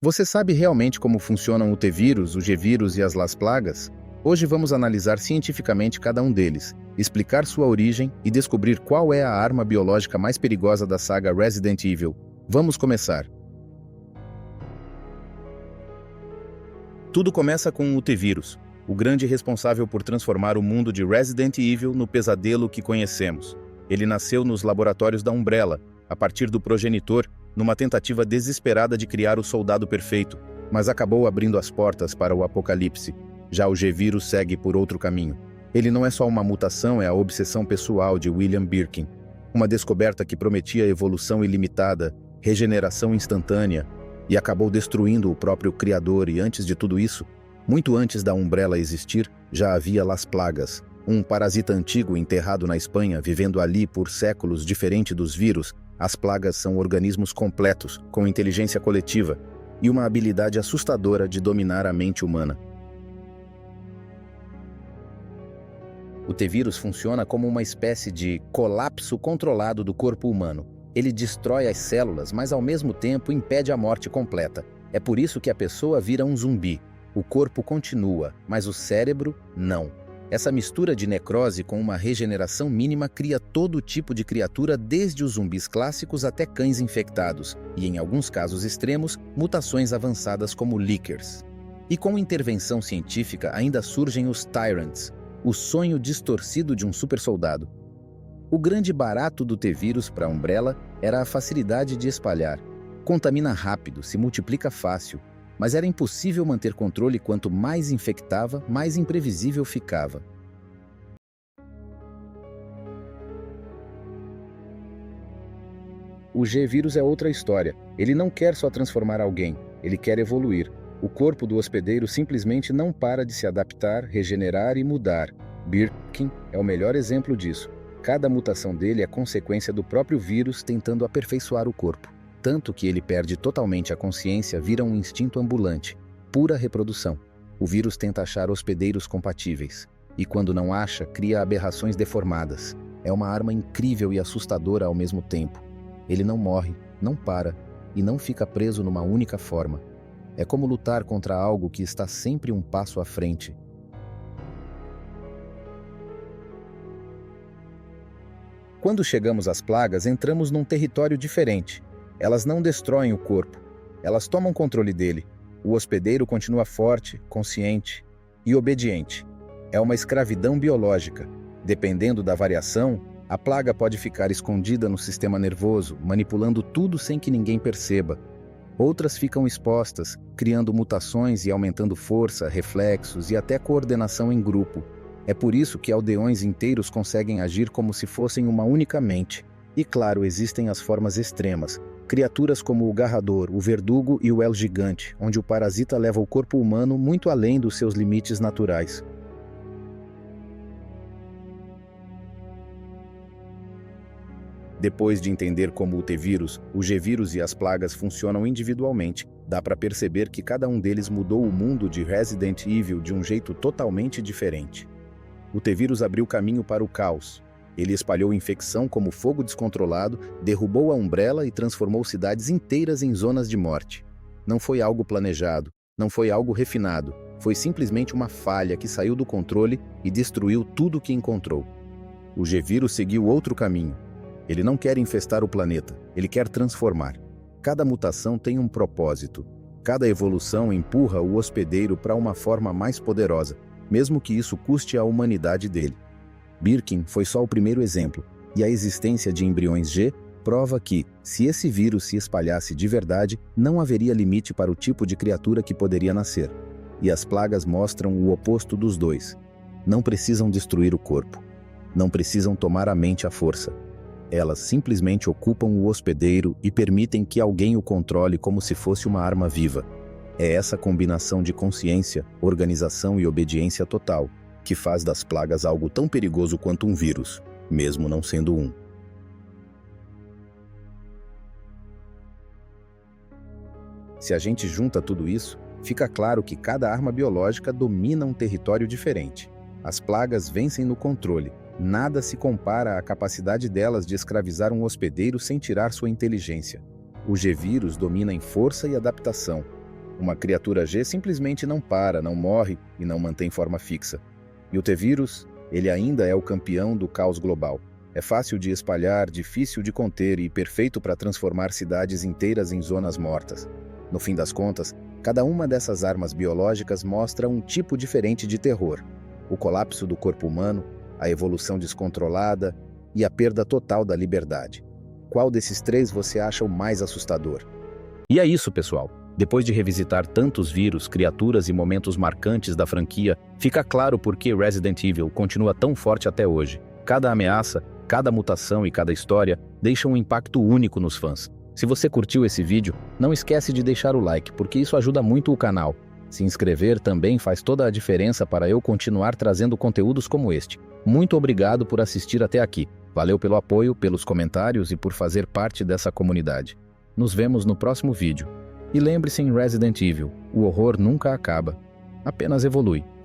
Você sabe realmente como funcionam o T-vírus, o G-vírus e as Las Plagas? Hoje vamos analisar cientificamente cada um deles, explicar sua origem e descobrir qual é a arma biológica mais perigosa da saga Resident Evil. Vamos começar. Tudo começa com o T-vírus, o grande responsável por transformar o mundo de Resident Evil no pesadelo que conhecemos. Ele nasceu nos laboratórios da Umbrella, a partir do progenitor, numa tentativa desesperada de criar o soldado perfeito, mas acabou abrindo as portas para o apocalipse. Já o G-vírus segue por outro caminho. Ele não é só uma mutação, é a obsessão pessoal de William Birkin. Uma descoberta que prometia evolução ilimitada, regeneração instantânea, e acabou destruindo o próprio criador. E antes de tudo isso, muito antes da Umbrella existir, já havia Las Plagas, um parasita antigo enterrado na Espanha, vivendo ali por séculos. Diferente dos vírus, as plagas são organismos completos, com inteligência coletiva e uma habilidade assustadora de dominar a mente humana. O T-vírus funciona como uma espécie de colapso controlado do corpo humano. Ele destrói as células, mas ao mesmo tempo impede a morte completa. É por isso que a pessoa vira um zumbi. O corpo continua, mas o cérebro não. Essa mistura de necrose com uma regeneração mínima cria todo tipo de criatura, desde os zumbis clássicos até cães infectados, e em alguns casos extremos, mutações avançadas como Lickers. E com intervenção científica ainda surgem os Tyrants, o sonho distorcido de um supersoldado. O grande barato do T-vírus para a Umbrella era a facilidade de espalhar. Contamina rápido, se multiplica fácil, mas era impossível manter controle. Quanto mais infectava, mais imprevisível ficava. O G-vírus é outra história. Ele não quer só transformar alguém, ele quer evoluir. O corpo do hospedeiro simplesmente não para de se adaptar, regenerar e mudar. Birkin é o melhor exemplo disso. Cada mutação dele é consequência do próprio vírus tentando aperfeiçoar o corpo. Tanto que ele perde totalmente a consciência, vira um instinto ambulante, pura reprodução. O vírus tenta achar hospedeiros compatíveis, e quando não acha, cria aberrações deformadas. É uma arma incrível e assustadora ao mesmo tempo. Ele não morre, não para, e não fica preso numa única forma. É como lutar contra algo que está sempre um passo à frente. Quando chegamos às plagas, entramos num território diferente. Elas não destroem o corpo, elas tomam controle dele. O hospedeiro continua forte, consciente e obediente. É uma escravidão biológica. Dependendo da variação, a plaga pode ficar escondida no sistema nervoso, manipulando tudo sem que ninguém perceba. Outras ficam expostas, criando mutações e aumentando força, reflexos e até coordenação em grupo. É por isso que aldeões inteiros conseguem agir como se fossem uma única mente. E claro, existem as formas extremas. Criaturas como o Garrador, o Verdugo e o El Gigante, onde o parasita leva o corpo humano muito além dos seus limites naturais. Depois de entender como o T-vírus, o G-vírus e as plagas funcionam individualmente, dá para perceber que cada um deles mudou o mundo de Resident Evil de um jeito totalmente diferente. O T-vírus abriu caminho para o caos. Ele espalhou infecção como fogo descontrolado, derrubou a Umbrella e transformou cidades inteiras em zonas de morte. Não foi algo planejado, não foi algo refinado, foi simplesmente uma falha que saiu do controle e destruiu tudo o que encontrou. O G-vírus seguiu outro caminho. Ele não quer infestar o planeta, ele quer transformar. Cada mutação tem um propósito. Cada evolução empurra o hospedeiro para uma forma mais poderosa, mesmo que isso custe a humanidade dele. Birkin foi só o primeiro exemplo, e a existência de embriões G prova que, se esse vírus se espalhasse de verdade, não haveria limite para o tipo de criatura que poderia nascer. E as plagas mostram o oposto dos dois. Não precisam destruir o corpo. Não precisam tomar a mente à força. Elas simplesmente ocupam o hospedeiro e permitem que alguém o controle como se fosse uma arma viva. É essa combinação de consciência, organização e obediência total que faz das plagas algo tão perigoso quanto um vírus, mesmo não sendo um. Se a gente junta tudo isso, fica claro que cada arma biológica domina um território diferente. As plagas vencem no controle. Nada se compara à capacidade delas de escravizar um hospedeiro sem tirar sua inteligência. O G-vírus domina em força e adaptação. Uma criatura G simplesmente não para, não morre e não mantém forma fixa. E o T-Vírus, ele ainda é o campeão do caos global. É fácil de espalhar, difícil de conter e perfeito para transformar cidades inteiras em zonas mortas. No fim das contas, cada uma dessas armas biológicas mostra um tipo diferente de terror. O colapso do corpo humano, a evolução descontrolada e a perda total da liberdade. Qual desses três você acha o mais assustador? E é isso, pessoal. Depois de revisitar tantos vírus, criaturas e momentos marcantes da franquia, fica claro por que Resident Evil continua tão forte até hoje. Cada ameaça, cada mutação e cada história deixam um impacto único nos fãs. Se você curtiu esse vídeo, não esquece de deixar o like, porque isso ajuda muito o canal. Se inscrever também faz toda a diferença para eu continuar trazendo conteúdos como este. Muito obrigado por assistir até aqui. Valeu pelo apoio, pelos comentários e por fazer parte dessa comunidade. Nos vemos no próximo vídeo. E lembre-se, em Resident Evil, o horror nunca acaba, apenas evolui.